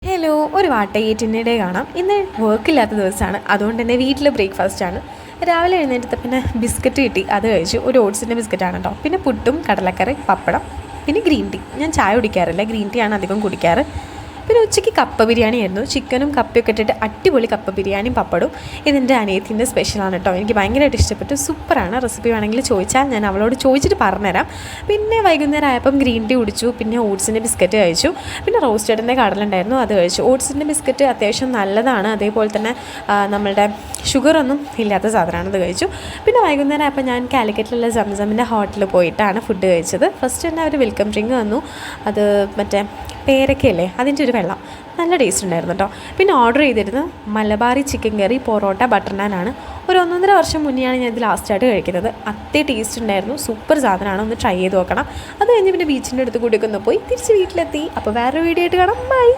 Hello, ഒരു വാട്ടയ്യറ്റിൻ്റെ കാണാം. ഇന്ന് വർക്കില്ലാത്ത ദിവസമാണ്, അതുകൊണ്ട് തന്നെ വീട്ടിൽ ബ്രേക്ക്ഫാസ്റ്റാണ്. രാവിലെ എഴുന്നേറ്റത്തെ പിന്നെ ബിസ്ക്കറ്റ് കിട്ടി, അത് കഴിച്ചു. ഒരു ഓട്സിൻ്റെ ബിസ്ക്കറ്റാണ് കേട്ടോ. പിന്നെ പുട്ടും കടലക്കറി, പപ്പടം, പിന്നെ ഗ്രീൻ ടീ. ഞാൻ ചായ കുടിക്കാറില്ല, ഗ്രീൻ ടീ ആണ് അധികം കുടിക്കാറ്. പിന്നെ ഉച്ചയ്ക്ക് കപ്പ ബിരിയാണി ആയിരുന്നു. ചിക്കനും കപ്പയൊക്കെ ഇട്ടിട്ട് അടിപൊളി കപ്പ ബിരിയാണിയും പപ്പടും. ഇതെൻ്റെ അനിയത്തിൻ്റെ സ്പെഷ്യലാണ് കേട്ടോ. എനിക്ക് ഭയങ്കരമായിട്ട് ഇഷ്ടപ്പെട്ടു. സൂപ്പറാണ്. റെസിപ്പി വേണമെങ്കിൽ ചോദിച്ചാൽ ഞാൻ അവളോട് ചോദിച്ചിട്ട് പറഞ്ഞുതരാം. പിന്നെ വൈകുന്നേരം ആയപ്പം ഗ്രീൻ ടീ കുടിച്ചു. പിന്നെ ഓട്സിൻ്റെ ബിസ്ക്കറ്റ് കഴിച്ചു. പിന്നെ റോസ്റ്റഡിൻ്റെ കടലുണ്ടായിരുന്നു, അത് കഴിച്ചു. ഓട്സിൻ്റെ ബിസ്ക്കറ്റ് അത്യാവശ്യം നല്ലതാണ്. അതേപോലെ തന്നെ നമ്മളുടെ ഷുഗറൊന്നും ഇല്ലാത്ത സാധനമാണ്, അത് കഴിച്ചു. പിന്നെ വൈകുന്നേരം ആയപ്പോൾ ഞാൻ കാലിക്കറ്റിലുള്ള സംസമിൻ്റെ ഹോട്ടലിൽ പോയിട്ടാണ് ഫുഡ് കഴിച്ചത്. ഫസ്റ്റ് തന്നെ അവർ വെൽക്കം ഡ്രിങ്ക് തന്നു. അത് മറ്റേ പേരക്കയല്ലേ, അതിൻ്റെ ഒരു വെള്ളം, നല്ല ടേസ്റ്റ് ഉണ്ടായിരുന്നു കേട്ടോ. പിന്നെ ഓർഡർ ചെയ്തിരുന്നത് മലബാറി ചിക്കൻ കറി, പൊറോട്ട, ബട്ടർ നാനാണ്. ഒരു 1.5 വർഷം മുന്നെയാണ് ഞാൻ ഇത് ലാസ്റ്റായിട്ട് കഴിക്കുന്നത്. അത്രയും ടേസ്റ്റ് ഉണ്ടായിരുന്നു. സൂപ്പർ സാധനമാണ്, ഒന്ന് ട്രൈ ചെയ്ത് നോക്കണം. അത് കഴിഞ്ഞ് പിന്നെ ബീച്ചിൻ്റെ അടുത്ത് കൂടിയൊക്കെ ഒന്ന് പോയി തിരിച്ച് വീട്ടിലെത്തി. അപ്പോൾ വേറൊരു വീഡിയോ ആയിട്ട് കാണാം. ബൈ.